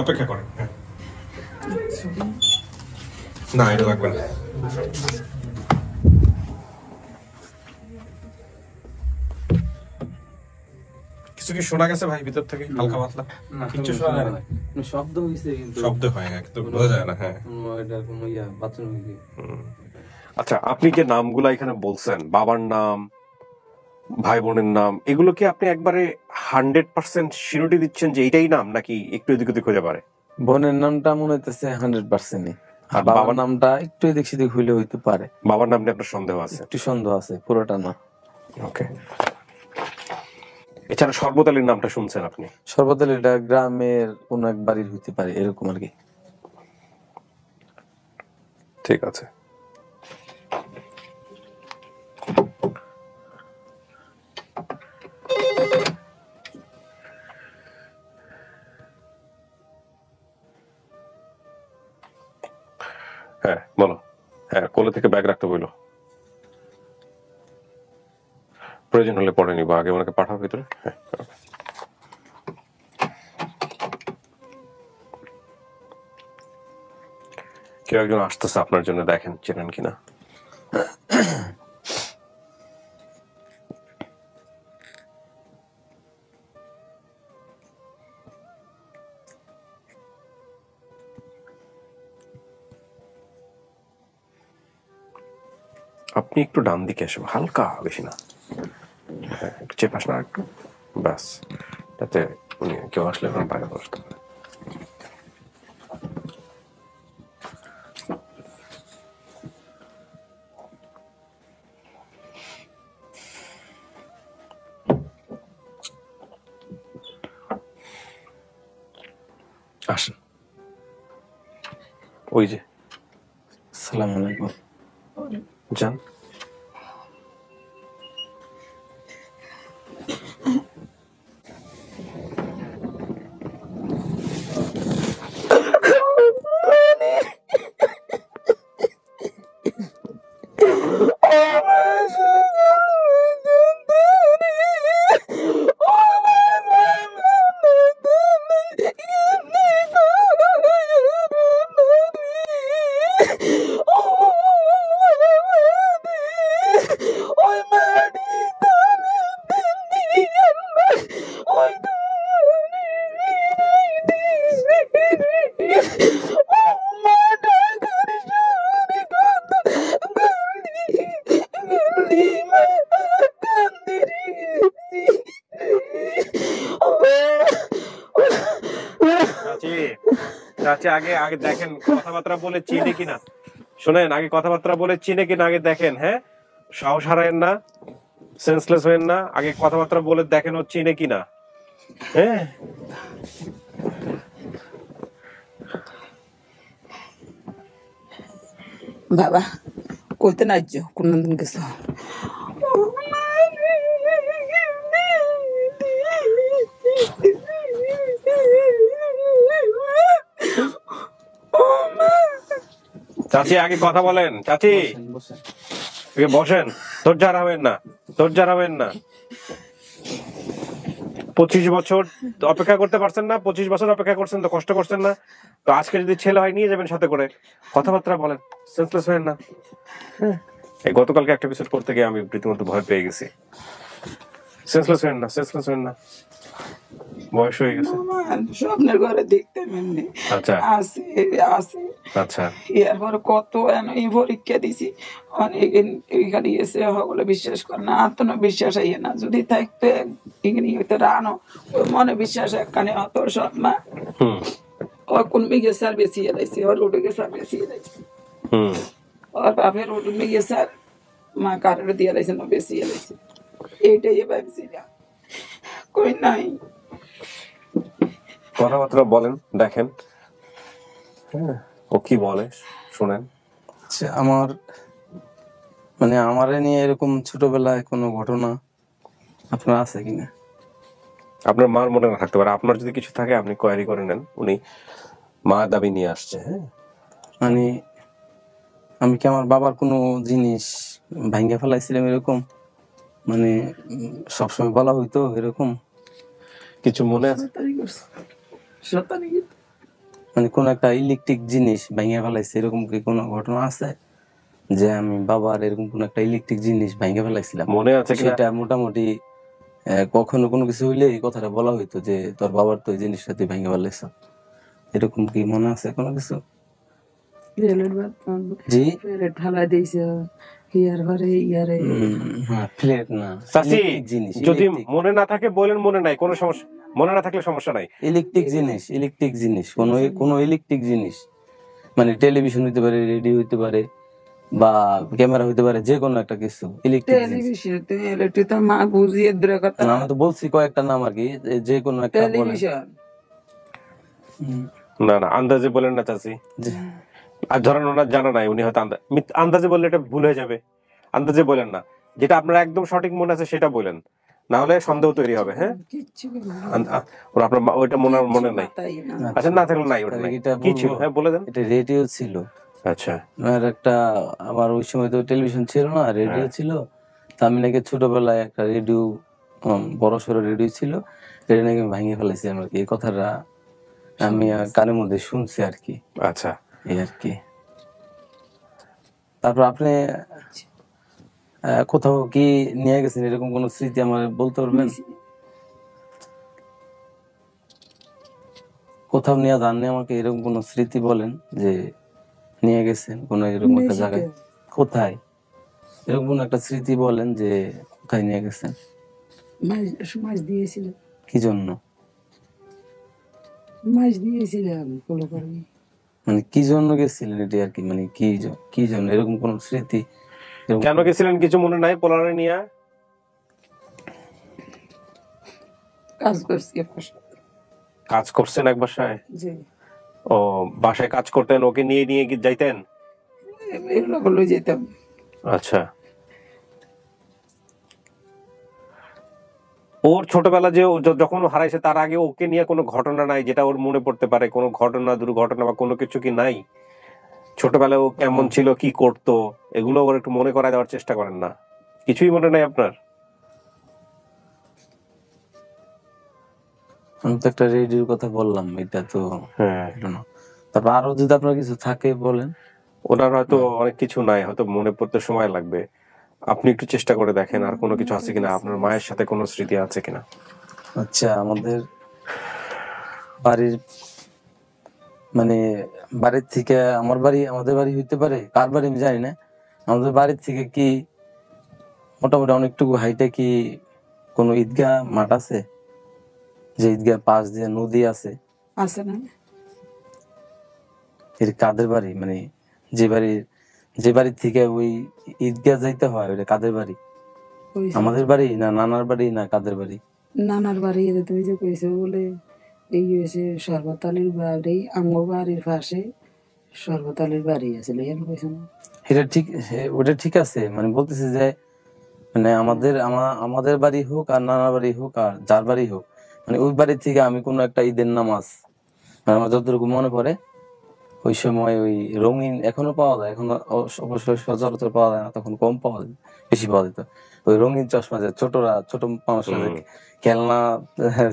অপেক্ষা করেন না, এটা লাগবে না। কিছু কি শোনা গেছে ভাই ভিতর থেকে হালকা পাতলা? কিছু শোনা যায় না, শব্দ হইছে কিন্তু শব্দ হয় কিন্তু বোঝা যায় না। হ্যাঁ এটা কোন বাথরুম কি? আচ্ছা, আপনি যে নামগুলা এখানে বলছেন, বাবার নাম, ভাই বোনের নাম, এগুলো কি আপনি একবারে 100% সিউরিটি দিচ্ছেন যে এইটাই নাম, নাকি একটু এদিক ওদিক হতে পারে? বোনের নামটা মনে হইতেছে 100%, আর বাবার নামটা একটু এদিক সেদিক হইলে হইতে পারে। বাবার নাম নিয়ে আপনার সন্দেহ আছে? একটু সন্দেহ আছে, পুরোটা না। ওকে। এছাড়া শরবত আলীর নামটা শুনছেন আপনি? শরবত আলী এটা গ্রামের কোন এক বাড়ির হইতে পারে, এরকম আর কি। ঠিক আছে। হ্যাঁ বলো। হ্যাঁ, কোলে থেকে ব্যাগ রাখতে বললো, প্রয়োজন হলে পরে নিবো, আগে ওনাকে পাঠাও ভিতরে। হ্যাঁ কেউ একজন আসতেছে আপনার জন্য, দেখেন চেনেন কিনা। আপনি একটু ডান দিকে এসো, হালকা, বেশি না। হ্যাঁ একটু চেপাস না একটু, ব্যাস, যাতে উনি কেউ আসলে বাইরে বসতে পারে। আসেন, ওই যে। আসসালামু আলাইকুম। যান। চাচি আগে আগে দেখেন কথাবার্তা বলে চিনে কিনা, শোনেন, আগে কথাবার্তা বলে চিনে কিনা আগে দেখেন। হ্যাঁ, সাহস হারায়েন না, সেন্সলেস হয়েন না, আগে কথাবার্তা বলে দেখেন ও চিনে কিনা। হ্যাঁ বাবা কইতে না কোনদিন কিছু চাচি আগে কথা বলেন। চাচি বসেন, ধৈর্য হারাবেন না, ধৈর্য হারাবেন না। 25 বছর অপেক্ষা করতে পারছেন না, 25 বছর অপেক্ষা করছেন তো, কষ্ট করছেন না তো, আজকে যদি ছেলে হয় নিয়ে যাবেন সাথে করে। কথাবার্তা বলেন, সেন্সলেস হয়েন না। এই গতকালকে একটা এপিসোড করতে গিয়ে আমি রীতিমতো ভয় পেয়ে গেছি। সেন্সলেস হয়েন না, সেন্সলেস হয়েন না, বয়স হয়ে গেছে। স্বপ্নের ঘরে দেখতে এমনি আচ্ছা আছে আছে। আচ্ছা, এরপরে কত পরীক্ষা দিছি, অনেক এখানে এসে হলে বিশ্বাস করে না, আত্মবিশ্বাস আইয়ে না। যদি থাকতো এখানে হইতে রানো মনে বিশ্বাস একখানে হতো সব মা। ওর কোন মেয়ে স্যার বেশি এলাইছে, ওর রোডে স্যার বেশি এলাইছে, ওর বাপের রোড মেয়ে স্যার মা কারোর দিয়ে এলাইছে না বেশি এলাইছে। এইটাই ভাবছি না, কই নাই। কথাবার্তা বলেন, দেখেন ও কি বলে, শুনেন। আমার মানে আমারে নিয়ে এরকম ছোটবেলায় কোনো ঘটনা আপনার আছে কিনা? আপনার মার মনে না থাকতে পারে, আপনার যদি কিছু থাকে আপনি কোয়ারি করে নেন। উনি মা দাবি নিয়ে আসছে। হ্যাঁ মানে আমি কি আমার বাবার কোনো জিনিস ভাঙ্গা ফেলাইছিলাম এরকম? মানে সবসময় বলা হইতো এরকম, কিছু মনে আছে? শয়তানি করছে, শয়তানি করছে। মানে কোন একটা ইলেকট্রিক জিনিস ভেঙে ফেলাইছে, এরকম কি কোনো ঘটনা আছে যে আমি বাবার এরকম কোন একটা ইলেকট্রিক জিনিস ভেঙে ফেলাইছিলাম? মনে আছে কিনা? সেটা মোটামুটি কখনো কোনো কিছু হইলে এই কথাটা বলা হইতো যে তোর বাবার তো এই জিনিসটা তুই ভেঙে ফেলাইছ, এরকম কি মনে আছে কোনো কিছু? রেলের বাদ জি ফেলে ঠালা দিয়েছে ইয়ার ঘরে ইয়ারে। হ্যাঁ, প্লেট না, চাচি, ইলেকট্রিক জিনিস, যদি মনে না থাকে বলেন, মনে নাই কোনো সমস্যা, মনে না থাকলে সমস্যা নাই। ইলেকট্রিক জিনিস, ইলেকট্রিক জিনিস, কোনো ইলেকট্রিক জিনিস, মানে টেলিভিশন হইতে পারে, রেডিও হইতে পারে, বা ক্যামেরা হইতে পারে, যে কোনো একটা কিছু ইলেকট্রিক জিনিস। টেলিভিশন, তুমি ইলেকট্রিক তো মা বুঝিয়ে দূরের কথা। না, আমি তো বলছি কয়েকটা নাম আর কি, যে কোনো একটা বলেন। টেলিভিশন না না, আন্দাজে বলেন না চাচি। আর ধরেন ওনার জানা নাই, উনি হয়তো আন্দাজে বললে এটা ভুল হয়ে যাবে। আন্দাজে বলেন না, যেটা আপনার একদম সঠিক মনে আছে সেটা বলেন, না হলে সন্দেহ তৈরি হবে। হ্যাঁ, কিচ্ছু আপনার ওইটা মনে নাই। তাই না। আচ্ছা, না থাকলে নাই, ওটা নাই। এটা কি ছিল? বলবো? হ্যাঁ, বলে দেন। এটা রেডিও ছিল। আচ্ছা, আর একটা, আমার ওই সময় তো টেলিভিশন ছিল না, রেডিও ছিল। তা আমি নাকি ছোটবেলায় একটা রেডিও, বড় সড়ো রেডিও ছিল, এটা নাকি আমি ভাঙিয়ে ফেলেছি আর কি। এই কথাটা আমি কানের মধ্যে শুনছি আর কি, আচ্ছা। এই আর কি। তারপর আপনি কোথাও কি নিয়ে গেছেন এরকম কোন স্মৃতি আমার বলতে পারবেন? কোথাও নিয়ে যাননি আমাকে, এরকম কোন স্মৃতি বলেন যে নিয়ে গেছেন কোন এরকম একটা জায়গায়। কোথায় এরকম কোন একটা স্মৃতি বলেন যে কোথায় নিয়ে গেছেন? মাছ দিয়েছিল, কি জন্য? মাছ দিয়েছিলাম কোনো কারণে। মানে কি জন্য গেছিলেন এটি আর কি, মানে কি জন্য এরকম কোন স্মৃতি? কেন গেছিলেন কিছু মনে নাই? পোলারে নিয়ে কাজ করছি এক বাসায়। কাজ করছেন এক বাসায়? জি, ও, বাসায় কাজ করতেন, ওকে নিয়ে নিয়ে যাইতেন? এগুলো বলে যেতাম। আচ্ছা। ওর ছোটবেলা যে যখন ও হারাইছে তার আগে ওকে নিয়ে কোনো ঘটনা নাই যেটা ওর মনে পড়তে পারে? কোনো ঘটনা, দুর্ঘটনা বা কোনো কিছু কি নাই? ছোটবেলায় ও কেমন ছিল, কি করতো, এগুলো ওর একটু মনে করায় দেওয়ার চেষ্টা করেন না? কিছুই মনে নাই আপনার? আমি তো একটা রেডিওর কথা বললাম, এটা তো হ্যাঁ। এটা না। তারপর আরো যদি আপনার কিছু থাকে বলেন। ওনার হয়তো অনেক কিছু নাই, হয়তো মনে পড়তে সময় লাগবে। আপনি একটু চেষ্টা করে দেখেন আর কোনো কিছু আছে কিনা, আপনার মায়ের সাথে কোনো স্মৃতি আছে কিনা। আচ্ছা, আমাদের বাড়ির, মানে বাড়ির থেকে আমার বাড়ি, আমাদের বাড়ি হইতে পারে, কার বাড়ি আমি জানি না, আমাদের বাড়ির থেকে কি মোটামুটি অনেকটুকু হাইটে কি কোনো ঈদগাহ মাঠ আছে? যে ঈদগাহ পাশ দিয়ে নদী আছে? আছে না? এর কাদের বাড়ি, মানে যে বাড়ির থেকে ওই ঈদগাহ যাইতে হয়, ওটা কাদের বাড়ি? ওই আমাদের বাড়ি না নানার বাড়ি না কাদের বাড়ি? নানার বাড়ি। এটা তুমি যে কইছো বলে এই হয়েছে সর্বতালির বাড়ি, আমার বাড়ির পাশে সর্বতালির বাড়ি আছে, এরকম কইছো না? এটা ঠিক, ওটা ঠিক আছে, মানে বলতেছে যে মানে আমাদের বাড়ি হোক আর নানার বাড়ি হোক আর যার বাড়ি হোক, মানে ওই বাড়ি থেকে আমি কোনো একটা ঈদের নামাজ, মানে আমার যতটুকু মনে পড়ে ওই সময় ওই রঙিন এখনো পাওয়া যায়, এখন অবশ্যই সচরাচর পাওয়া যায় না, তখন কম পাওয়া যায়, বেশি পাওয়া যেত। ওই রঙিন চশমা, যে ছোট মানুষরা যে খেলনা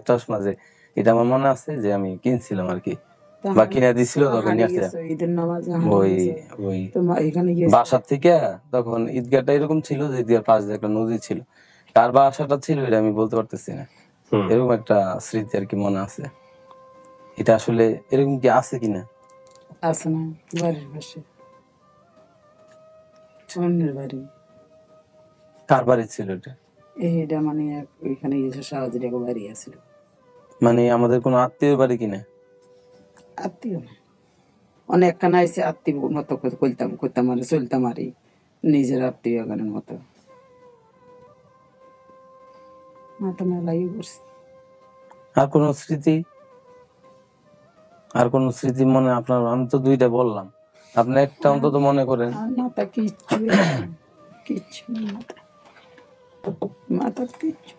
চশমা, যে এটা আমার মনে আছে যে আমি কিনছিলাম আর কি, বা কিনে দিছিল তখন নিয়ে আসছিলাম। ঈদের নামাজ ওই তোমার এখানে বাসার থেকে, তখন ঈদগাহটা এরকম ছিল যে ঈদগাহর পাশে একটা নদী ছিল, কার বাসাটা ছিল এটা আমি বলতে পারতেছি না। এরকম একটা স্মৃতি আর কি মনে আছে। এটা আসলে এরকম কি আছে কিনা? আছে না? বাড়ির পাশে অন্যের বাড়ি। কার বাড়ি ছিল এটা? এইটা মানে ওইখানে গেছে সাহায্যের এক বাড়ি আছিল। মানে আমাদের কোনো আত্মীয় বাড়ি কিনা? আত্মীয় না, অনেক খানা আইসে আত্মীয় মতো করতাম আর চলতাম আর নিজের আত্মীয় গানের মতো। মাথা মেলাই করছে। আর কোন স্মৃতি, আর কোন স্মৃতি মনে আপনার? আমি তো দুইটা বললাম, আপনি একটা অন্তত মনে করেন। আর মাথা কিচ্ছু কিচ্ছু মাথা মাথা কিচ্ছু।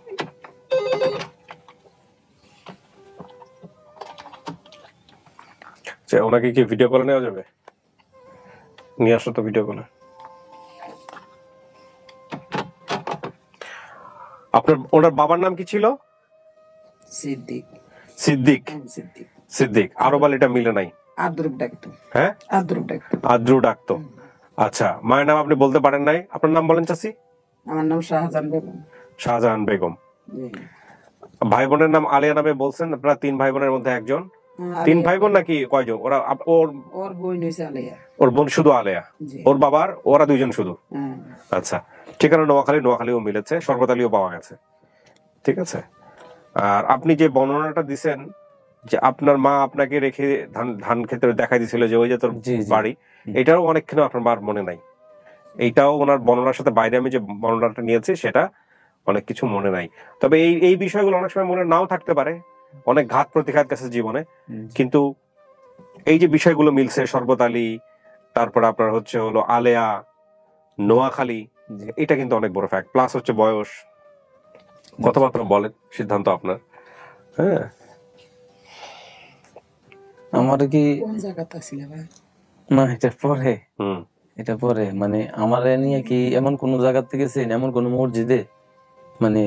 ওনাকে কি ভিডিও কলে নেওয়া যাবে? নিয়ে আসো তো ভিডিও কলে। আপনার ওনার বাবার নাম কি ছিল? সিদ্দিক। সিদ্দিক। সিদ্দিক সিদ্দিক। আরব আলীটা মিলে নাই। আদ্রুপ ডাকতো। হ্যাঁ, আদ্রুপ ডাকতো। আদ্রু ডাকতো। আচ্ছা, মায়ের নাম আপনি বলতে পারেন নাই, আপনার নাম বলেন চাচি? আমার নাম শাহজাহান বেগম। শাহজাহান বেগম। জি। ভাই বোনের নাম আলিয়া নামে বলছেন, আপনারা 3 ভাই বোনের মধ্যে একজন। 3 ভাই বোন নাকি কয়জন? ওরা ওর বোন হয়েছে আলিয়া। ওর বোন শুধু আলেয়া। জি। ওর বাবার ওরা 2 জন শুধু। হ্যাঁ। আচ্ছা, ঠিকানা নোয়াখালী, নোয়াখালীও মিলেছে, শরবতালিও পাওয়া গেছে। ঠিক আছে। আর আপনি যে বর্ণনাটা দিছেন যে আপনার মা আপনাকে রেখে ধান ক্ষেত্রে দেখাই দিছিল যে ওই যে তোর জি, জি। বাড়ি, এটাও অনেকক্ষণ আপনার মার মনে নাই। এইটাও ওনার বর্ণনার সাথে বাইরে আমি যে বর্ণনাটা নিয়েছি সেটা অনেক কিছু মনে নাই। তবে এই এই বিষয়গুলো অনেক সময় মনে নাও থাকতে পারে, অনেক ঘাত প্রতিঘাত গেছে জীবনে, কিন্তু এই যে বিষয়গুলো মিলছে, শরবত আলী, তারপর আপনার হচ্ছে হলো আলেয়া, নোয়াখালী, এটা কিন্তু অনেক বড় ফ্যাক্ট। প্লাস হচ্ছে বয়স, কথাবার্তা বলেন, সিদ্ধান্ত আপনার। হ্যাঁ, আমার কি কোন জায়গাটা ছিল ভাই? না এটা পরে, হুম, এটা পরে মানে আমার নিয়ে কি এমন কোন জায়গাতে গেছেন, এমন কোন মসজিদে, মানে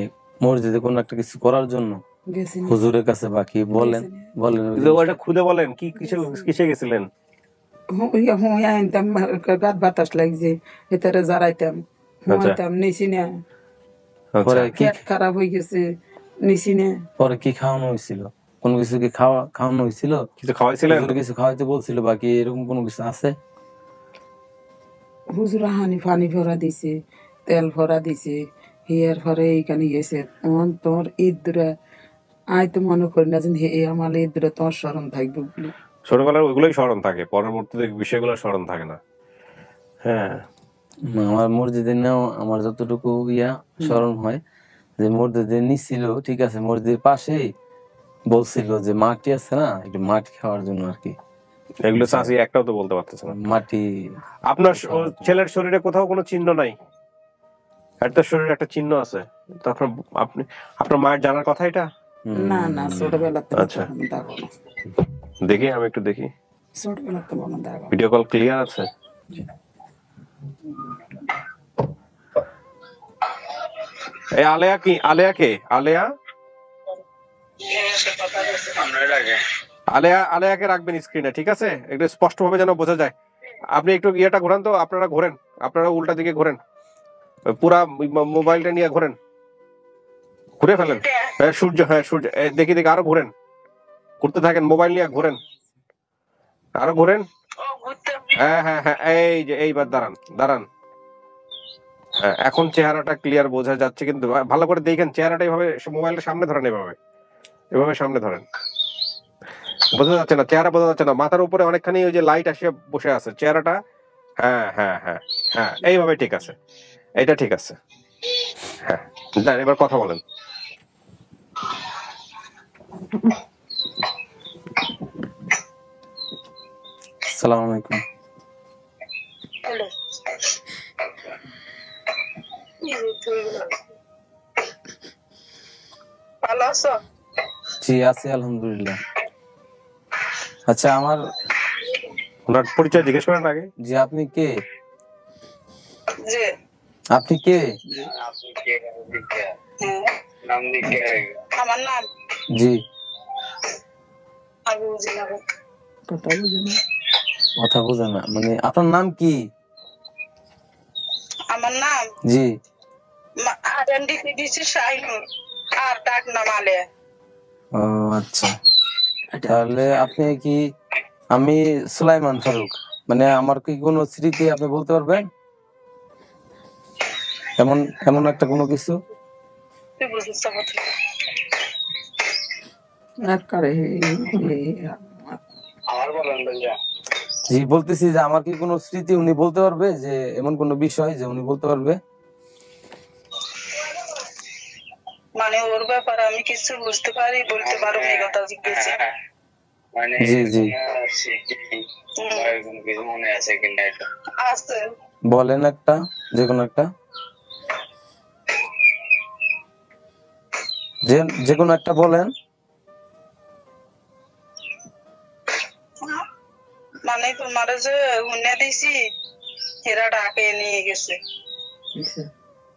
মসজিদে কোন একটা কিছু করার জন্য গেছি না। হুজুরের কাছে বাকি বলেন, বলেন ওই কিন্তু ওটা খুদে বলেন, কি কিসে গেছিলেন? হুঁয়া আনতাম, গাত বাতাস লাগছে, এটারে জারাইতাম, হুঁয়াইতাম, নিছি না। পরে কি পেট খারাপ হয়ে গেছে, নিছি না। পরে কি খাওয়ানো হয়েছিল? কোন কিছু কি খাওয়ানো হয়েছিল? কিছু খাওয়াইছিলেন? হুজুর কিছু খাওয়াইতে বলছিল বাকি এরকম কোনো কিছু আছে? হুজুর হানি পানি ভরা দিছে, তেল ভরা দিছে, হিয়ার পরে এইখানে গেছে। তোর ঈদ দূরে আয় তো মনে করি না যে হে আমার ঈদ দূরে তোমার স্মরণ থাকবে বলে। ছোটবেলার ওইগুলোই স্মরণ থাকে, পরবর্তীতে বিষয়গুলো স্মরণ থাকে না। হ্যাঁ, আমার মসজিদে নেও আমার যতটুকু স্মরণ হয় যে মসজিদে নিছিল, ঠিক আছে, মসজিদের পাশেই বলছিল যে মাটি আছে না, একটু মাটি খাওয়ার জন্য আর কি। এগুলো চাষি একটাও তো বলতে পারতেছে না। মাটি আপনার ছেলের শরীরে কোথাও কোনো চিহ্ন নাই? একটা শরীরে একটা চিহ্ন আছে, তারপর আপনি আপনার মায়ের জানার কথা এটা? না না, ছোটবেলাতে আচ্ছা, দেখো না, দেখি, আমি একটু দেখি। ছোটবেলাতে মনে দেখো। ভিডিও কল ক্লিয়ার আছে? এই আলেয়া কি? আলেয়া কে? আলেয়া, আলেয়াকে রাখবেন স্ক্রিনে, ঠিক আছে? একটু স্পষ্ট ভাবে যেন বোঝা যায়। আপনি একটু ইয়েটা ঘোরান তো, আপনারা ঘোরেন, আপনারা উল্টা দিকে ঘোরেন, পুরা মোবাইলটা নিয়ে ঘোরেন, ঘুরে ফেলেন। হ্যাঁ সূর্য, হ্যাঁ সূর্য, দেখি দেখি, আরো ঘোরেন, ঘুরতে থাকেন, মোবাইল নিয়ে ঘোরেন, আরো ঘোরেন। হ্যাঁ হ্যাঁ হ্যাঁ, এই যে এইবার দাঁড়ান দাঁড়ান। হ্যাঁ, এখন চেহারাটা ক্লিয়ার বোঝা যাচ্ছে, কিন্তু ভালো করে দেখেন চেহারাটা, এইভাবে মোবাইলটা সামনে ধরেন, এভাবে এভাবে সামনে ধরেন, বোঝা যাচ্ছে না, চেহারা বোঝা যাচ্ছে না, মাথার উপরে অনেকখানি ওই যে লাইট আসিয়া বসে আছে চেহারাটা। হ্যাঁ হ্যাঁ হ্যাঁ হ্যাঁ, এইভাবে ঠিক আছে, এটা ঠিক আছে। হ্যাঁ, যান এবার কথা বলেন। আসসালামু আলাইকুম। ভালো আছো? জি আছি আলহামদুলিল্লাহ। আচ্ছা আমার, ওনার পরিচয় জিজ্ঞেস করেন আগে। জি আপনি কে? জি। আপনি কে? আমার নাম জি আমি বুঝি না। কথা বুঝে না। কথা বোঝে না মানে আপনার নাম কি? আমার নাম জি আইডেন্টিটি দিছি শাহিনুর, আর ডাক নাম আলেয়া। ও আচ্ছা, তাহলে আপনি কি, আমি সুলাইমান ফারুক, মানে আমার কি কোনো স্মৃতি আপনি বলতে পারবেন? এমন এমন একটা কোনো কিছু? তুই বুঝিস কথা? একবারে আমার বলেন ভাইয়া। জি বলতেছি যে আমার কি কোনো স্মৃতি উনি বলতে পারবে, যে এমন কোনো বিষয় যে উনি বলতে পারবে? মানে ওর ব্যাপারে আমি কিছু বুঝতে পারি, বলতে পারো এই কথা জিজ্ঞেস। জি জি মনে আছে কিনা এটা? আছে। বলেন একটা, যে কোনো একটা, যে কোনো একটা বলেন। মানে তোমার যে হুনে দিছি এরা ডাকে নিয়ে গেছে।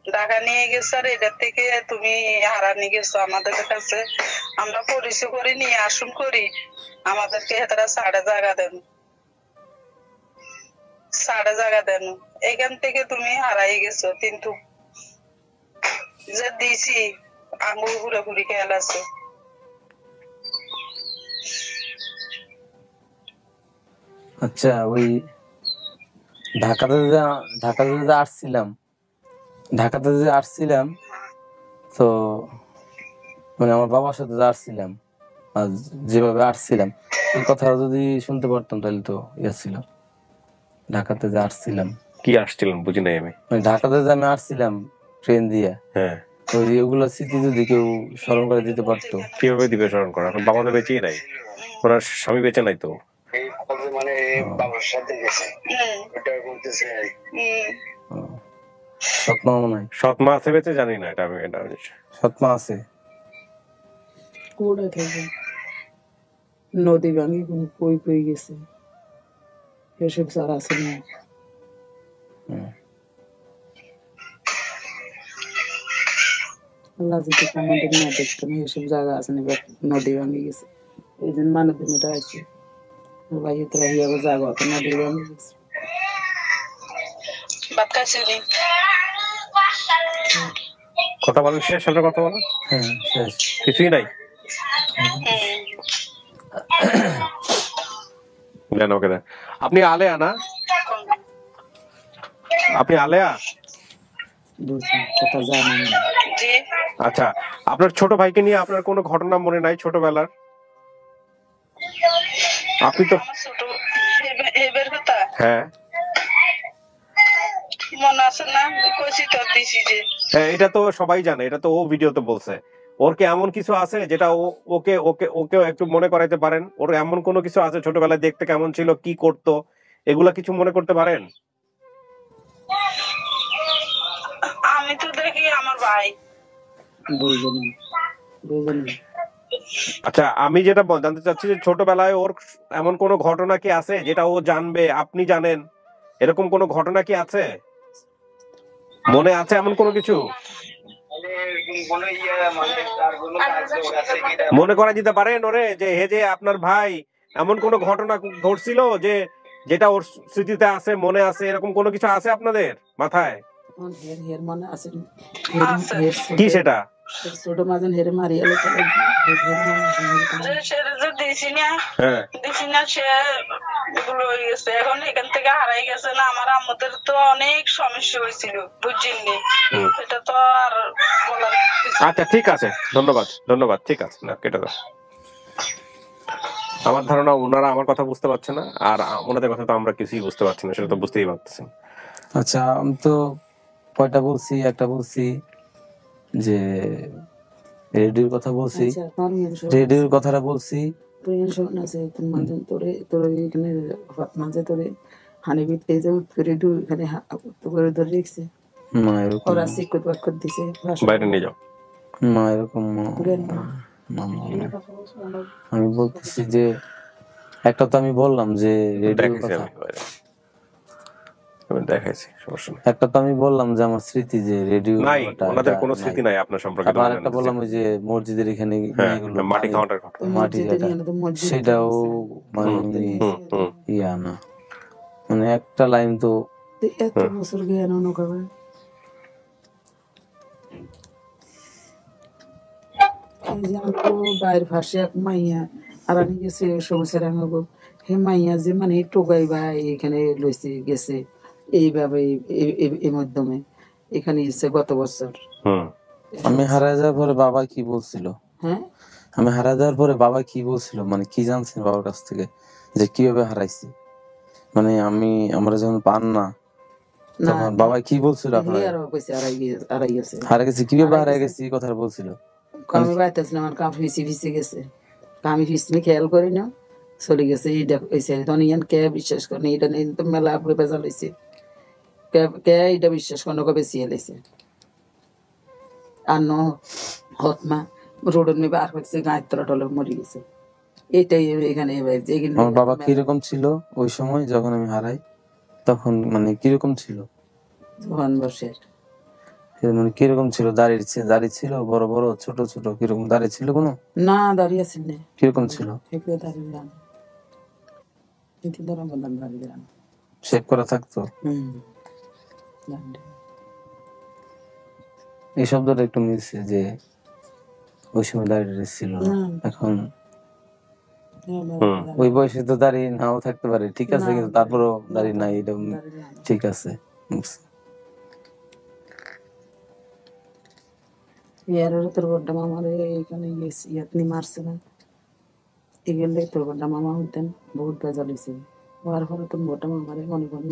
ঢাকা নিয়ে গেছো আর এটা থেকে তুমি হারানি গেছো আমাদের কাছে। আমরা পরিচয় করি নিয়ে আসুন করি, আমাদেরকে তারা সাড়ে জায়গা দেন। এখান থেকে তুমি হারাই গেছো, কিন্তু যে দিছি আঙুল ঘুরে ঘুরে খেয়াল আছো। আচ্ছা, ওই ঢাকাতে যে আসছিলাম তো মানে আমার বাবার সাথে যে আসছিলাম আর যেভাবে আসছিলাম এই কথা যদি শুনতে পারতাম তাহলে তো ইয়ে ছিল। ঢাকাতে যে আসছিলাম, কি আসছিলেন বুঝি নাই আমি। মানে ঢাকাতে যে আমি আসছিলাম ট্রেন দিয়ে, হ্যাঁ, ওই ওগুলো স্মৃতি যদি কেউ স্মরণ করে দিতে পারতো। কিভাবে দিবে স্মরণ করা? এখন বাবা তো বেঁচেই নাই, ওনার স্বামী বেঁচে নাই তো। মানে বাবার সাথে গেছে ওটা বলতেছে। সৎমা মনে হয়, সৎ মা আছে বেঁচে, জানি না এটা আমি। এটা সৎমা আছে। কোথায় থাকবে নদী ভাঙি কোন কই কই গেছে এসব সারা আছে না। আল্লাহ যদি আমাদের না দেখতো না, এসব জায়গা আছে না নদী ভাঙি গেছে, এই জন্য মানব দিনটা আছে ভাই তোরা হিয়াবো জায়গা তো নদী ভাঙি গেছে। ভাত খাইছিলি? কথা বলেন, শেষ আপনার কথা বলেন। হ্যাঁ শেষ। কিছুই নাই। দেন ওকে দেন। আপনি আলেয়া না? আপনি আলেয়া? বুঝছি কথা জানা না। জি। আচ্ছা, আপনার ছোট ভাইকে নিয়ে আপনার কোনো ঘটনা মনে নাই ছোটবেলার? আপনি তো আমার ছোট এবার কথা হ্যাঁ মনে আছে না, কইছি তো দিছি যে। হ্যাঁ, এটা তো সবাই জানে, এটা তো ও ভিডিওতে বলছে। ওর কি এমন কিছু আছে যেটা ওকে ওকে ওকেও একটু মনে করাইতে পারেন? ওর এমন কোনো কিছু আছে ছোটবেলায় দেখতে কেমন ছিল, কি করতো, এগুলা কিছু মনে করতে পারেন? আমি তো দেখি আমার ভাই। বুঝলেন আচ্ছা, আমি যেটা জানতে চাচ্ছি যে ছোটবেলায় ওর এমন কোনো ঘটনা কি আছে যেটা ও জানবে, আপনি জানেন, এরকম কোনো ঘটনা কি আছে? মনে আছে এমন কোনো কিছু? মনে করা দিতে পারেন ওরে যে হে যে আপনার ভাই এমন কোনো ঘটনা ঘটছিল যে যেটা ওর স্মৃতিতে আছে, মনে আছে, এরকম কোনো কিছু আছে আপনাদের মাথায়? হের মনে আছে কি সেটা? ছোট মাজন হেরে মারিয়ালে সেটা যে দিছি না, হ্যাঁ, দিছি না, সে এগুলো হয়ে গেছে। এখন এখান থেকে হারাই গেছে না। আমার আমাদের তো অনেক সমস্যা হয়েছিল, বুঝছেননি? এটা তো আর বলার কিছু আচ্ছা ঠিক আছে, ধন্যবাদ ধন্যবাদ, ঠিক আছে, না কেটে দাও। আমার ধারণা ওনারা আমার কথা বুঝতে পারছে না, আর ওনাদের কথা তো আমরা কিছুই বুঝতে পারছি না, সেটা তো বুঝতেই পারতেছি। আচ্ছা, আমি তো কয়টা বলছি, একটা বলছি যে রেডিওর কথা বলছি, রেডিওর কথাটা বলছি। মাঝে তোরে হানিবিত এই যে রেডিও এখানে করে ধরে রেখেছে, না এরকম ওরা সিকুত বাক্কত দিছে বাইরে নিয়ে যাও। না এরকম আমি বলতেছি যে একটা তো আমি বললাম যে রেডিওর কথা, দেখাইছি, সমস্যা নেই। একটা তো আমি বললাম যে আমার স্মৃতি যে রেডিও নাই, ওনাদের কোনো স্মৃতি নাই আপনার সম্পর্কে। আবার একটা বললাম ওই যে মসজিদের এখানে মাটি কাউন্টার ঘটনা, মাটি সেটাও মানে ইয়া না, মানে একটা লাইন তো এত বছর জ্ঞান অনুকবে বাইরের ভাষে এক মাইয়া আর আমি গেছি সমস্যার আঙাবো হে মাইয়া যে মানে টোকাই বা এখানে লইছে গেছে এইভাবে এই মাধ্যমে এখানে এসে গত বছর। আমি হারা যাওয়ার পরে বাবা কি বলছিল, হ্যাঁ আমি হারা যাওয়ার পরে বাবা কি বলছিল, মানে কি জানছেন বাবার কাছ থেকে যে কিভাবে হারাইছি, মানে আমরা যখন পান না তখন বাবা কি বলছিল আপনার হারা গেছি, কিভাবে হারাই গেছি কথা বলছিল? আমি বাইতেছিলাম আমার কাম ফিসে গেছে, আমি ফিসে খেয়াল করি না, চলে গেছে এইটা হয়েছে তখন ইয়ান কে বিশ্বাস করেন, এটা নেই তো মেলা আপনি বেজাল হয়েছে, কে এটা বিশ্বাস করেন ওকে বেশি এলেছে আর ন হতমা রোডের মেয়ে বার হচ্ছে গায়ের তলা টলে মরে গেছে। এটাই এখানে আমার বাবা কিরকম ছিল ওই সময় যখন আমি হারাই, তখন মানে কিরকম ছিল? জোয়ান বর্ষের মানে কিরকম ছিল? দাড়ি ছিল বড় বড়, ছোট ছোট, কিরকম দাড়ি ছিল কোনো? না দাঁড়িয়ে আছেন না, কিরকম ছিল? এগুলো দাঁড়িয়ে যান, কিন্তু ধরা বললাম দাঁড়িয়ে যান। শেভ করা থাকতো? দাঁড়িয়ে। এই শব্দটা একটু মিলছে যে ওই সময় দাড়ি ছিল না। এখন ওই বয়সে তো দাড়ি নাও থাকতে পারে, ঠিক আছে, কিন্তু তারপরও দাড়ি নাই, এটা ঠিক আছে। তোর বড্ডা মামার এইখানে ইয়াতনি মারছে না, এগুলো তোর বড্ডা মামা হতেন বহুত বেজা লইছে, হওয়ার পরে তোর বড্ডা মামারে মনে করি।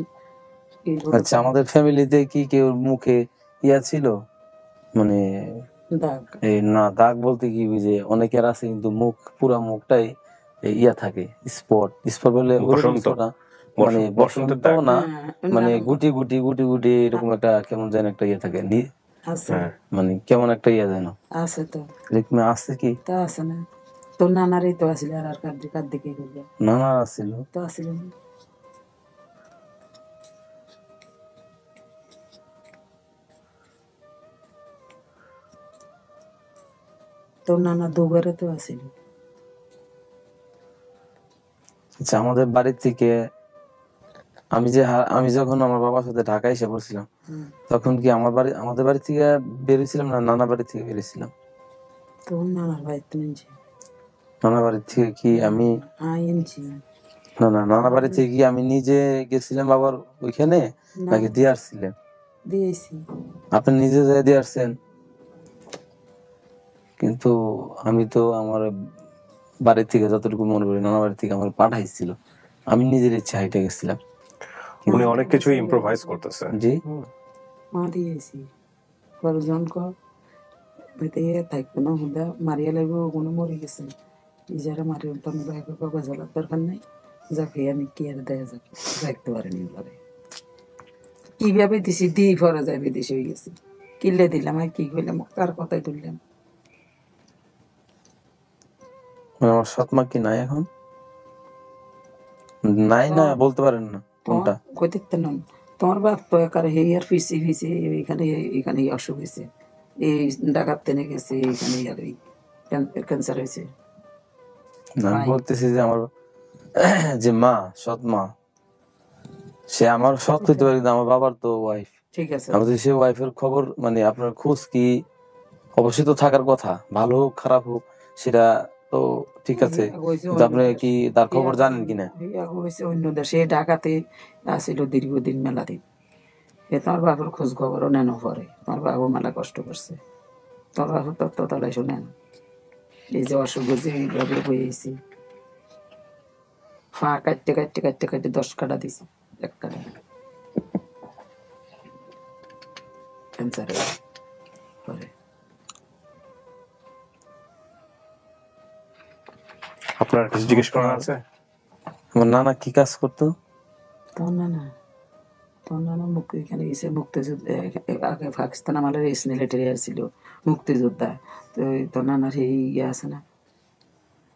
আচ্ছা, আমাদের ফ্যামিলিতে কি কেউ মুখে ইয়া ছিল, মানে দাগ? এই না, দাগ বলতে কি, যে অনেকের আছে কিন্তু মুখ, পুরা মুখটাই ইয়া থাকে, স্পট বলে বসন্ত, মানে বসন্ত না, মানে হ্যাঁ, গুটি গুটি গুটি গুটি এরকম একটা কেমন যেন একটা ইয়ে থাকে, আছে মানে কেমন একটা ইয়া যেন আছে তো, এরকম আছে কি? তা আছে না, তোর নানারই তো আসলে আর কার দিকে করবে, নানা আছিল তো আসলে না। তোর নানা দুবারে তো আসিল। আচ্ছা, আমাদের বাড়ি থেকে আমি যখন আমার বাবার সাথে ঢাকা এসে পড়ছিলাম, তখন কি আমাদের বাড়ি থেকে বেরিয়েছিলাম না নানা বাড়ি থেকে বেরিয়েছিলাম? তোর নানার ভাই তো নিয়েছি, নানা বাড়ি থেকে কি আমি আনছি না নানা বাড়ি থেকে কি আমি নিজে গেছিলাম বাবার ওইখানে, নাকি দিয়ে আসছিলেন? দিয়েছি। আপনি নিজে যাই দিয়ে আসছেন, কিন্তু আমি তো আমার বাড়ি থেকে যতটুকু মনে করি নানা বাড়ি থেকে আমার পাঠাইছিল, আমি নিজের ইচ্ছা হাইটে গেছিলাম। উনি অনেক কিছু ইম্প্রোভাইজ করতেছে। জি, মা দিয়েছি পরজন কতে থাকবে না, হুদা মারিয়া লাগবে, ওগুলো মরে গেছে, ইজারা মারি উঠতাম বাবা জ্বালার দরকার নাই, যাকে আমি কি আর দেয়া যাবে, দেখতে পারিনি ঘরে কিভাবে দিছি, দিয়ে ফরা যায় বিদেশে হয়ে গেছি, কিনলে দিলাম আর কি করলাম, কার কথাই তুললাম। মানে আমার সৎ মা কি নাই এখন? নাই না বলতে পারেন না কোনটা? কই দেখতে না, তোমার বাপ তো একার হেয়ার ফিসি এখানে এখানে অসুখ হয়েছে, এই ডাকাত টেনে গেছে, এখানে আর এই ক্যান্সার হয়েছে। আমি বলতেছি যে আমার যে মা, সৎ মা, সে আমার সৎ হইতে পারে, কিন্তু আমার বাবার তো ওয়াইফ, ঠিক আছে, আমাদের সে ওয়াইফের খবর, মানে আপনার খোঁজ কি অবশ্যই তো থাকার কথা, ভালো হোক খারাপ হোক সেটা তো ঠিক আছে, কিন্তু আপনি কি তার খবর জানেন কিনা? হয়েছে অন্য দেশে, ঢাকাতে আসিল দীর্ঘদিন, মেলা দিন, এ তোমার বাবার খোঁজ খবরও নেন পরে, তোমার বাবু মেলা কষ্ট করছে, তোমার বাবুর তত্ত্ব তালাই শোনেন, এই যে অসুখ হয়েছে এইভাবে হয়েছি, ফা কাটতে কাটতে কাটতে কাটতে 10 কাটা দিছি, 1 কাটা ক্যান্সার পরে। আপনার কিছু জিজ্ঞেস করার আছে? আমার নানা কি কাজ করতো? তোর নানা মুক্তি এখানে গেছে, মুক্তিযুদ্ধ আগে পাকিস্তান আমাদের এস মিলিটারি ছিল, মুক্তিযোদ্ধা, তো তোর নানার এই ইয়ে আছে না,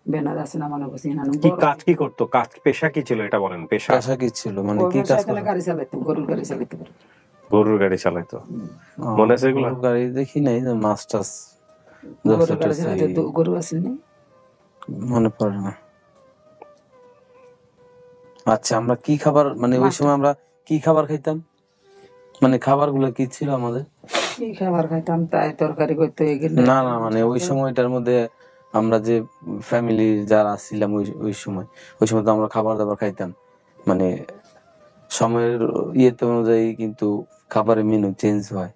ব্যানার আছে না, মনে করছি কি কাজ কি করতো? কাজ পেশা কি ছিল এটা বলেন। পেশা পেশা কি ছিল, মানে কি কাজ করতো? গাড়ি চালাইতো, গরুর গাড়ি চালাইতে পারে, গরুর গাড়ি চালাইতো, মনে আছে এগুলো? গাড়ি দেখি নাই, মাছ টাছ গরুর গাড়ি চালাইতো, গরু আছে না, মনে পড়ে না। আচ্ছা, আমরা কি খাবার, মানে ওই সময় আমরা কি খাবার খাইতাম, মানে খাবার গুলো কি ছিল আমাদের? কি খাবার খাইতাম, তাই তরকারি করতো এগুলো না, মানে ওই সময়টার মধ্যে আমরা যে ফ্যামিলি যারা ছিলাম ওই সময় তো আমরা খাবার দাবার খাইতাম, মানে সময়ের ইয়েতে অনুযায়ী কিন্তু খাবারের মেনু চেঞ্জ হয়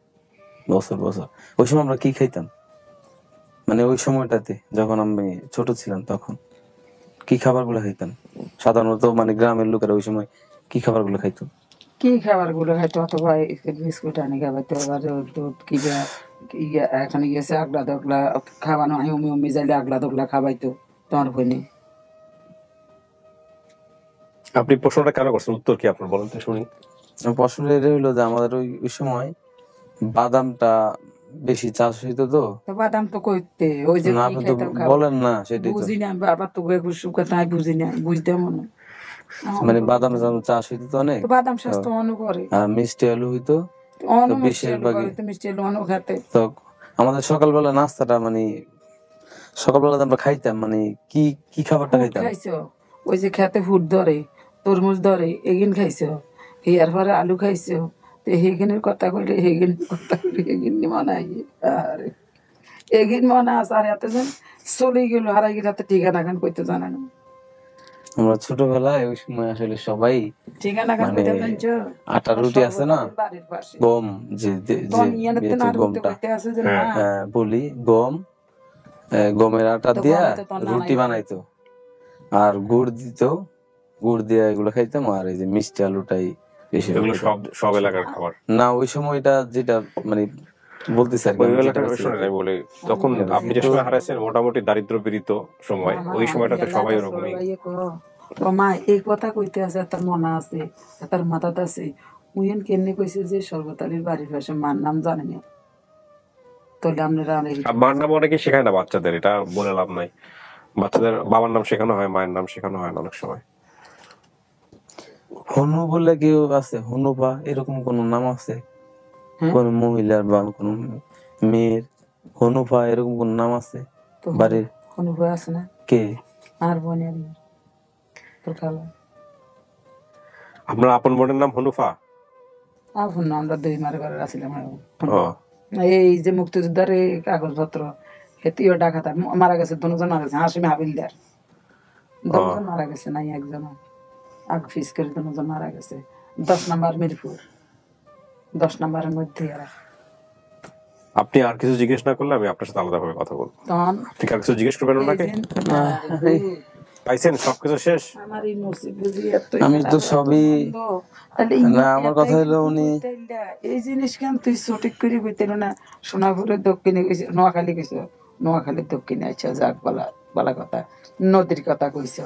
বছর বছর। ওই সময় আমরা কি খাইতাম, মানে ওই সময়টাতে যখন আমি ছোট ছিলাম তখন কি খাবার গুলো খাইতাম সাধারণত, মানে গ্রামের লোকেরা ওই সময় কি খাবার গুলো খাইতো? কি খাবার গুলো খাইতো, অথবা বিস্কুট আনি খাবাইতো, আবার দুধ কি এখানে গেছে আগলা দগলা খাওয়ানো, আমি যাইলে আগলা দগলা খাবাইতো তোমার বোনে। আপনি প্রশ্নটা কেন করছেন, উত্তর কি আপনার বলেন তো শুনি। প্রশ্ন এটা হইলো যে আমাদের ওই সময় বাদামটা বেশি চাষ হইতো, তো বাদাম তো করতে ওই যে না, আপনি তো বলেন না, সেটাই তো, বুঝি না, বাবার তো সুখে তাই বুঝি না, বুঝতে মনে মানে বাদাম চাষ হইতো তো অনেক, বাদাম স্বাস্থ্য মনে করে, আর মিষ্টি আলু হইতো, অন্য মিষ্টি আলু বেশিরভাগই করে, তো মিষ্টি আলু অন্য খেতে। তো আমাদের সকালবেলা নাস্তাটা মানে সকালবেলা আমরা খাইতাম মানে কি কি খাবারটা ফুড খাইতাম? খাইছো, ওই যে খেতে ফুড ধরে, তরমুজ ধরে, এগিন খাইছো, ইয়ার পরে আলু খাইছো। তো হেগিনের কথা কইলে হেগিনের কথা কইলে হেগিন মনে হয় আরে এগিন মনে আছে আর এতজন চলে গেল হারাই গেলে হাতে ঠিকানা খান কইতে জানে না। আমরা ছোটবেলায় ওই সময় আসলে সবাই ঠিকানা খান মানে কইতে জানছো? আটার রুটি আছে না, বাড়ির পাশে গম যে তখন ইয়ানের তো যে না রুটি গমটা, কইতে আছে যে হ্যাঁ, না হ্যাঁ বলি গম, গমের আটা তো দিয়া গমে তো তোর রুটি নানাই বানাইতো আর গুড় দিত, গুড় দিয়ে এগুলো খাইতাম। আর এই যে মিষ্টি আলুটাই বেশি এগুলো খাইতাম। সব সব এলাকার খাবার। না ওই সময়টা যেটা মানে বলতেছি আর কি, ওই আমি যেটা এলাকার বলছি। শোনেন, আমি বলি তখন আপনি যে সময় হারাইছেন মোটামুটি দারিদ্র পীড়িত সময়, ওই সময়টাতে সবাই ওরকমই। তো মা এই কথা কইতে আছে তার মনে আছে, তার মাথাতে আছে। উইন কেমনি কইছে যে সর্বতালির বাড়ির পাশে মার নাম জানে না, তাহলে আপনারা অনেক আর মার নাম অনেকে শেখায় না বাচ্চাদের, এটা বলে লাভ নাই। বাচ্চাদের বাবার নাম শেখানো হয়, মায়ের নাম শেখানো হয় না অনেক সময়। হনু বলে কেউ আছে, হনুপা এরকম কোন নাম আছে? হ্যাঁ? কোন মহিলার বা কোন মেয়ের হনুপা এরকম কোন নাম আছে তো বাড়ির? অনুভব আছে না কে? আর বোনের তোর খালা আপনার আপন বোনের নাম হনুফা? আপন না, আমরা দুই মারে ঘরে আসছিলাম। ও, এই যে মুক্তিযোদ্ধার এই কাগজপত্র হেতিও ডাকাত মারা গেছে, দুজন মারা গেছে, হাসিম হাবিলদার দুজন মারা গেছে, নাই একজন আগ ফিস করে দুজন মারা গেছে। 10 নম্বর মিরপুর, 10 নম্বরের মধ্যে এরা। আপনি আর কিছু জিজ্ঞেস না করলে আমি আপনার সাথে আলাদাভাবে কথা বলবো। তখন ঠিক আর কিছু জিজ্ঞেস করবেন ওনাকে? পাইছেন সবকিছু শেষ? আমার এই নসিব বুঝি এত আমি তো সবই না, আমার কথা হলো উনি এই জিনিস কেন তুই সঠিক করে কইতেন না? সোনাপুরের দক্ষিণে গেছে, নোয়াখালী গেছো, নোয়াখালীর দক্ষিণে আচ্ছা যাক বলা বলা কথা, নদীর কথা কইছ।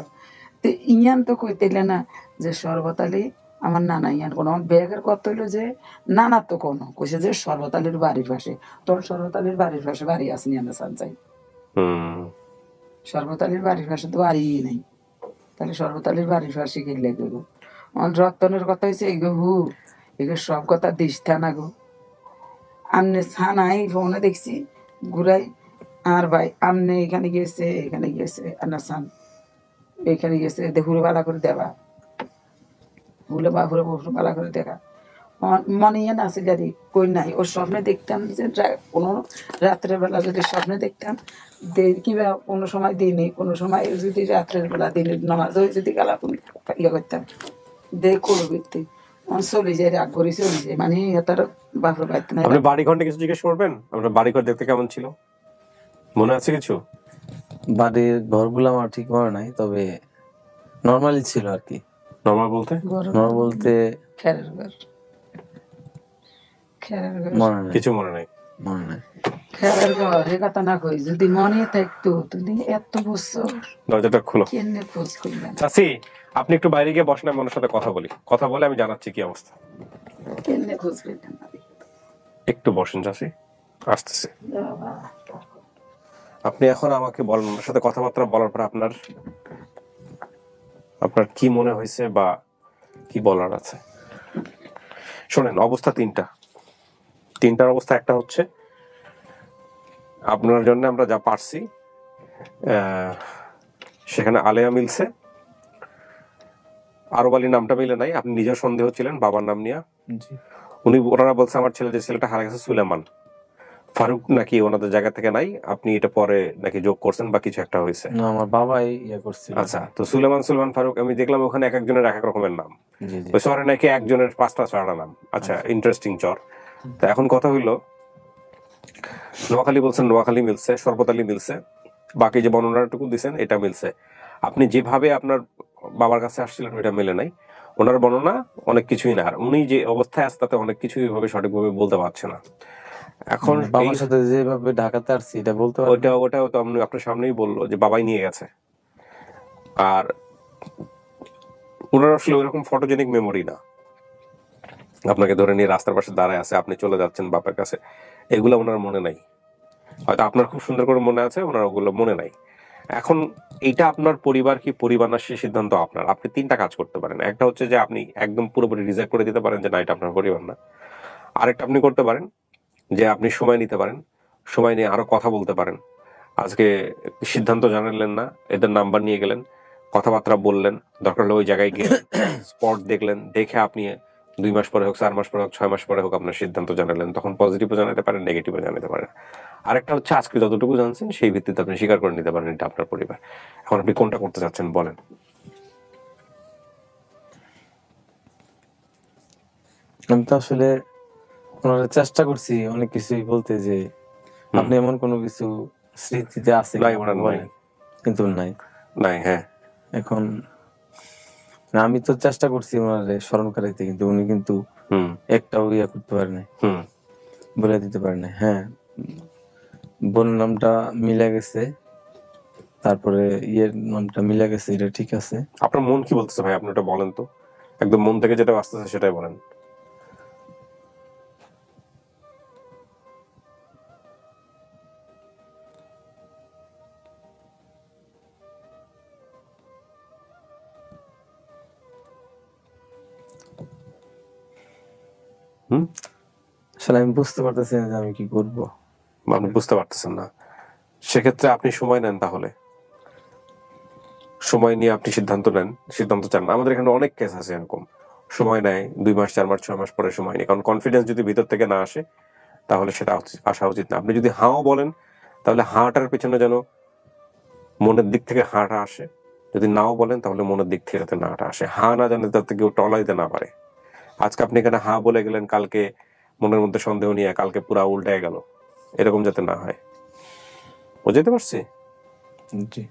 তো ইয়ান তো কইতেলে না যে সর্বতালি আমার নানা, ইয়ান কোনো আমার ব্যাগের কথা হইলো যে নানা তো কোনো কইছে যে সর্বতালির বাড়ির পাশে। তোর সর্বতালির বাড়ির পাশে বাড়ি আসনি আমরা সান যাই, সর্বতালির বাড়ির পাশে তো বাড়িই নেই, তাহলে সর্বতালির বাড়ির পাশে গেলে গো আমার রতনের কথা হয়েছে এগো হু এগো সব কথা দিস না গো। আমনে ছানাই ফোনে দেখছি ঘুরাই আর ভাই আমনে এখানে গিয়েছে এখানে গিয়েছে আন্না সান এখানে গেছে দেখুরে বালা করে দেবা হুলে বাহুরে বসে বালা করে দেখা মনে ইয়ে না আছে গাড়ি কই নাই। ওর স্বপ্নে দেখতাম যে কোনো রাত্রের বেলা যদি স্বপ্নে দেখতাম কিবা কোনো সময় দিনে কোনো সময় যদি রাত্রের বেলা দিনের নামাজ হয়ে যদি গালা ইয়ে করতাম দেখ করো ভিত্তি চলে যায়, রাগ করে চলে যায়, মানে তার বাপের বাড়িতে নাই। আপনি বাড়ি ঘর নিয়ে কিছু জিজ্ঞেস করবেন? আপনার বাড়ি ঘর দেখতে কেমন ছিল, মনে আছে কিছু? বাড়ির ঘরগুলো আমার ঠিক মনে নাই, তবে নর্মালি ছিল আর কি। নরমাল বলতে? নর্মাল বলতে খেরের ঘর, খেরের ঘর, মনে নাই, কিছু মনে নাই। মনে নাই। খেরের ঘর এ কথা না কই যদি মনে থাকতো তুমি এত বছর দরজাটা খোলো। কেমনে খোঁজ করলেন, চাচি আপনি একটু বাইরে গিয়ে বসেন, আমি ওনার সাথে কথা বলি, কথা বলে আমি জানাচ্ছি কি অবস্থা। কেমনে খোঁজ করলেন না? একটু বসেন চাচি, আসতেছি। আপনি এখন আমাকে বলেন, ওনার সাথে কথাবার্তা বলার পর আপনার আপনার কি মনে হয়েছে বা কি বলার আছে। শোনেন, অবস্থা তিনটার অবস্থা। একটা হচ্ছে আপনার জন্য আমরা যা পারছি সেখানে আলেয়া মিলছে, আরব আলী নামটা মিলে নাই। আপনি নিজের সন্দেহ ছিলেন বাবার নাম নিয়ে। ওনারা বলছে আমার ছেলে যে ছেলেটা হারা গেছে সুলেমান, ফারুক নাকি ওনাদের জায়গা থেকে নাই, আপনি এটা পরে নাকি যোগ করছেন বা কিছু একটা হয়েছে। না, আমার বাবাই ইয়ে করছিল। আচ্ছা, তো সুলেমান ফারুক আমি দেখলাম ওখানে এক একজনের এক এক রকমের নাম। জি জি। ওই শহরে নাকি একজনের 5টা 6টা নাম। আচ্ছা, ইন্টারেস্টিং চর। তো এখন কথা হইলো, নোয়াখালী বলছেন, নোয়াখালী মিলছে, সর্বতালী মিলছে, বাকি যে বর্ণনাটুকু দিচ্ছেন এটা মিলছে। আপনি যেভাবে আপনার বাবার কাছে আসছিলেন ওইটা মেলে নাই। ওনার বর্ণনা অনেক কিছুই না, আর উনি যে অবস্থায় আছে তাতে অনেক কিছুই ভাবে সঠিকভাবে বলতে পারছে না। এখন বাবার সাথে যেভাবে ঢাকাতে আসছি এটা বলতে পারবো। ওটাও তো আপনার সামনেই বললো যে বাবাই নিয়ে গেছে। আর ওনার আসলে ওইরকম ফটোজেনিক মেমোরি না। আপনাকে ধরে নিয়ে রাস্তার পাশে দাঁড়ায় আছে, আপনি চলে যাচ্ছেন বাপের কাছে, এগুলো ওনার মনে নাই। হয়তো আপনার খুব সুন্দর করে মনে আছে, ওনার ওগুলো মনে নাই। এখন এইটা আপনার পরিবার কি পরিবার না সে সিদ্ধান্ত আপনার। আপনি 3টা কাজ করতে পারেন। একটা হচ্ছে যে আপনি একদম পুরোপুরি রিজেক্ট করে দিতে পারেন যে না এটা আপনার পরিবার না। আরেকটা আপনি করতে পারেন যে আপনি সময় নিতে পারেন, সময় নিয়ে আরো কথা বলতে পারেন। আজকে সিদ্ধান্ত জানালেন না, এদের নাম্বার নিয়ে গেলেন, কথাবার্তা বললেন, দরকার হলে ওই জায়গায় গিয়ে স্পট দেখলেন, দেখে আপনি 2 মাস পরে হোক, 4 মাস পরে হোক, 6 মাস পরে হোক আপনার সিদ্ধান্ত জানালেন, তখন পজিটিভও জানাতে পারেন, নেগেটিভও জানাতে পারেন। আরেকটা হচ্ছে আজকে যতটুকু জানছেন সেই ভিত্তিতে আপনি স্বীকার করে নিতে পারেন এটা আপনার পরিবার। এখন আপনি কোনটা করতে চাচ্ছেন বলেন। আমি তো আসলে ওনারা চেষ্টা করছি অনেক কিছুই বলতে, যে আপনি এমন কোনো কিছু স্মৃতিতে আছে নাই, কিনা ওনার নাই। বলেন, কিন্তু নাই। নাই, হ্যাঁ। এখন আমি তো চেষ্টা করছি ওনারে স্মরণ করাইতে, কিন্তু উনি কিন্তু একটাও ইয়া করতে পারে নাই, বলে দিতে পারে নাই। হ্যাঁ, বোনের নামটা মিলে গেছে, তারপরে ইয়ের নামটা মিলে গেছে, এটা ঠিক আছে। আপনার মন কি বলতেছে ভাই, আপনি ওটা বলেন তো, একদম মন থেকে যেটা আসতেছে সেটাই বলেন। আসলে আমি বুঝতে পারতেছি না যে আমি কি করবো। আপনি বুঝতে পারতেছেন না, সেক্ষেত্রে আপনি সময় নেন। তাহলে সময় নিয়ে আপনি সিদ্ধান্ত নেন, সিদ্ধান্ত চান। আমাদের এখানে অনেক কেস আছে এরকম, সময় নেয় 2 মাস, 4 মাস, 6 মাস পরে সময় নেই। কারণ কনফিডেন্স যদি ভিতর থেকে না আসে তাহলে সেটা আসা উচিত না। আপনি যদি হাও বলেন তাহলে হাটার পেছনে যেন মনের দিক থেকে হাটা আসে, যদি নাও বলেন তাহলে মনের দিক থেকে যাতে নাটা আসে। হা না জানে যাতে কেউ টলাইতে না পারে। আজকে আপনি এখানে হা বলে গেলেন, কালকে মনের মধ্যে সন্দেহ নিয়ে কালকে পুরা উল্টায় গেল, এরকম যাতে না হয়। বুঝতে পারছি? জি।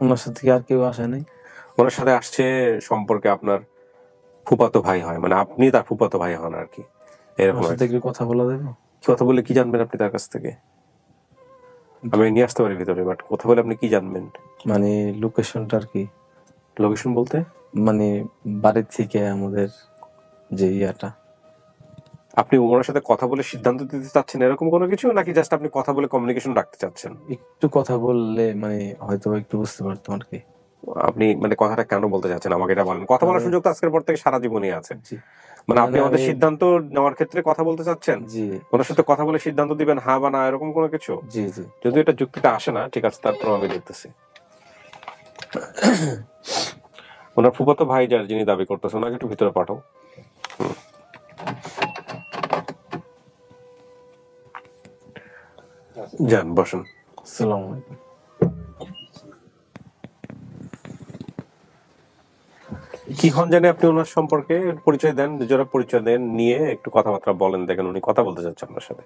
ওনার সাথে কি আর কেউ আসে নাই? ওনার সাথে আসছে সম্পর্কে আপনার ফুফাতো ভাই হয়, মানে আপনি তার ফুফাতো ভাই হন আর কি, এরকম। ওনার সাথে কি কথা বলা যাবে? কথা বলে কি জানবেন আপনি তার কাছ থেকে? আমি নিয়ে আসতে পারি ভিতরে, বাট কথা বলে আপনি কি জানবেন? মানে লোকেশনটা আর কি। লোকেশন বলতে মানে বাড়ির থেকে আমাদের যে ইয়াটা। আপনি ওনার সাথে কথা বলে সিদ্ধান্ত দিতে চাচ্ছেন এরকম কোনো কিছু, নাকি জাস্ট আপনি কথা বলে কমিউনিকেশন রাখতে চাচ্ছেন? একটু কথা বললে মানে হয়তো একটু বুঝতে পারতাম আর কি। আপনি মানে কথাটা কেন বলতে চাচ্ছেন আমাকে এটা বলেন। কথা বলার সুযোগ তো আজকের পর থেকে সারা জীবনই আছে। জি। মানে আপনি মানে আমাদের আমি- সিদ্ধান্ত নেওয়ার ক্ষেত্রে কথা বলতে চাচ্ছেন, জি ওনার সাথে কথা বলে সিদ্ধান্ত দিবেন হ্যাঁ বা না, এরকম কোনো কিছু? জি জি। যদি এটা যুক্তিটা আসে না, ঠিক আছে, তারপর আমি দেখতেছি। ওনার ফুফাতো ভাই যার, যিনি দাবি করতেছে, ওনাকে একটু ভিতরে পাঠাও। যান, বসেন। আসসালামু আলাইকুম। কি হন জানে আপনি ওনার সম্পর্কে পরিচয় দেন, নিজেরা পরিচয় দেন, নিয়ে একটু কথাবার্তা বলেন, দেখেন উনি কথা বলতে চাচ্ছে আপনার সাথে।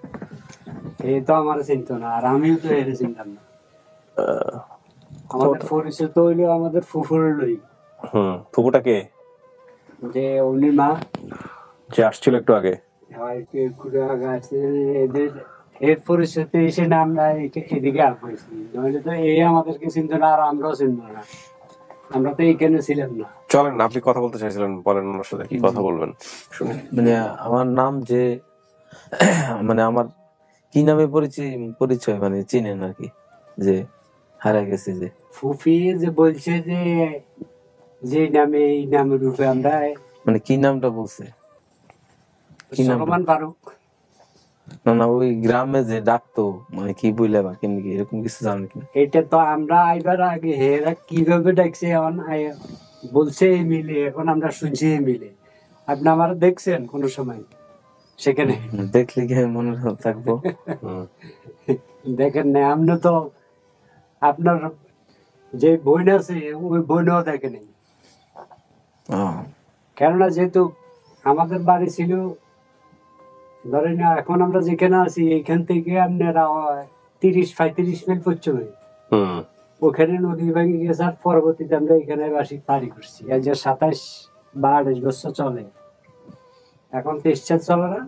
এই তো আমার চিন্তা না, আর আমিও তো এর চিন্তাম না। আমাদের পরিচয় তো হইলো আমাদের ফুফুর লই। ফুফুটা কে? যে উনি মা যে আসছিল একটু আগে। এদের এর পরিচয়তে এসে না আমরা এদিকে আর পাইছি, নইলে তো এই আমাদেরকে চিনতো না, আর আমরাও চিনতো না, আমরা তো এইখানে ছিলাম না। চলেন, আপনি কথা বলতে চাইছিলেন, বলেন ওনার সাথে কি কথা বলবেন শুনি। মানে আমার নাম যে মানে আমার কি নামে পরিচয় মানে চিনেন আর কি, যে হারা গেছে যে ফুফি যে বলছে যে যে নামে এই নামের রূপে আমরা, মানে কি নামটা বলছে? কি নাম? সলমান ফারুক। না না, ওই গ্রামে যে ডাকতো মানে কি বইলে বা কেমনি কি এরকম কিছু জানেন কি? এটা তো আমরা আইবার আগে হেরা কিভাবে ডাকছে এখন বলছে এই মিলে, এখন আমরা শুনছি এই মিলে। আপনি আমার দেখছেন কোন সময় সেখানে? দেখলে কি মনে থাকবো? দেখেন না, আপনি তো আপনার যে বোন আছে ওই বোনও দেখেনি। কেননা যেহেতু আমাদের বাড়ি ছিল, ধরেন এখন আমরা যেখানে আছি এইখান থেকে আপনারা 30-35 মিল পশ্চিমে, ওখানে নদী ভেঙে গেছে, আর পরবর্তীতে আমরা এখানে বাসি পারি করছি। এই যে 27 বা 28 বছর চলে, এখন 23 চলে না,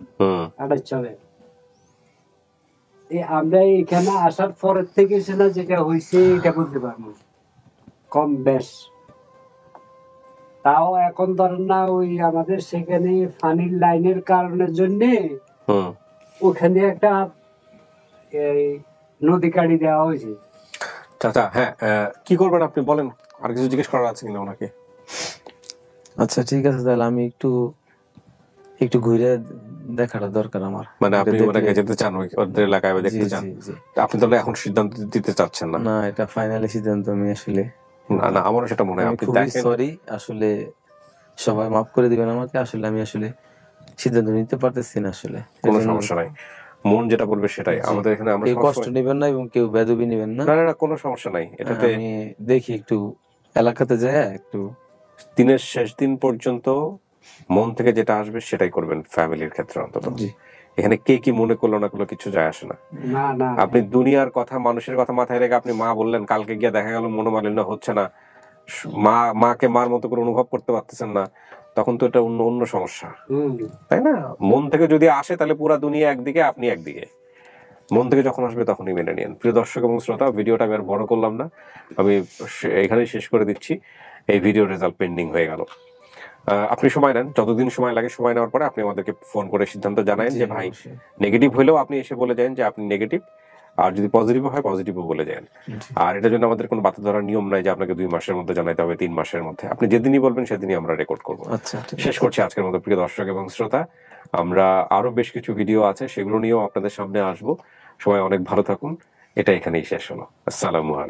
28 চলে। আমরা এখানে আসার পরের থেকে সেটা যেটা হয়েছে এটা বলতে পারবো কম বেশ। তাও এখন ধরেন না, ওই আমাদের সেখানে পানির লাইনের কারণের জন্যে ওখানে একটা নদী কাটি দেওয়া হয়েছে। চাচা, হ্যাঁ, কি করবেন আপনি বলেন, আর কিছু জিজ্ঞেস করার আছে কিনা ওনাকে? আচ্ছা ঠিক আছে, তাহলে আমি একটু একটু ঘুরে দেখাটা দরকার আমার। মানে আপনি এটা ওনাকে দেখলে- যেতে চান, ওদের এলাকায় জি দেখতে চান? জি জি। আপনি তাহলে এখন সিদ্ধান্ত দিতে চাচ্ছেন না? না, এটা ফাইনালি সিদ্ধান্ত আমি আসলে, না না, আমারও সেটা মনে হয়। আমি আপনি খুবই দেখেন, সরি আসলে, সবাই মাফ করে দিবেন আমাকে, আসলে আমি আসলে সিদ্ধান্ত নিতে পারতেছি না আসলে। কোনো এজন্য- সমস্যা নাই, মন যেটা বলবে সেটাই। জি। আমাদের এখানে আমরা কেউ কষ্ট সবসময়- নেবেন না এবং কেউ বেদবি নেবেন না। না না না, কোনো সমস্যা নাই এটাতে। আমি দেখি একটু এলাকাতে যায় একটু। দিনের শেষ দিন পর্যন্ত মন থেকে যেটা আসবে সেটাই করবেন, ফ্যামিলির ক্ষেত্রে অন্তত। জি এখানে কে কি মনে করলো না করলো কিছু যায় আসে না। না না আপনি দুনিয়ার কথা, মানুষের কথা মাথায় রেখে আপনি মা বললেন, কালকে গিয়ে দেখা গেল মনোমালিন্য হচ্ছে না, মাকে মার মতো করে অনুভব করতে পারতেছেন না, তখন তো এটা অন্য অন্য সমস্যা, তাই না? মন থেকে যদি আসে তাহলে পুরা দুনিয়া একদিকে, আপনি একদিকে। মন থেকে যখন আসবে তখনই মেনে নিন। প্রিয় দর্শক এবং শ্রোতা, ভিডিওটা আমি আর বড় করলাম না, আমি এখানেই শেষ করে দিচ্ছি। এই ভিডিও রেজাল্ট পেন্ডিং হয়ে গেল। আপনি সময় নেন, যতদিন সময় লাগে, সময় নেওয়ার পরে আপনি আমাদেরকে ফোন করে সিদ্ধান্ত জানান যে ভাই অবশ্যই। নেগেটিভ হলেও আপনি এসে বলে যান যে আপনি নেগেটিভ, আর যদি পজিটিভ হয় পজিটিভও বলে যান। আর এটার জন্য আমাদের কোনো বাতা ধরার নিয়ম নাই যে আপনাকে 2 মাসের মধ্যে জানাইতে হবে, 3 মাসের মধ্যে। আপনি যেদিনই বলবেন সেদিনই আমরা রেকর্ড করবো। আচ্ছা ঠিক শেষ করছি আজকের মতো। প্রিয় দর্শক এবং শ্রোতা, আমরা আরো বেশ কিছু ভিডিও আছে, সেগুলো নিয়েও আপনাদের সামনে আসবো। সবাই অনেক ভালো থাকুন। এটা এখানেই শেষ হলো। আসসালামু আলাইকুম।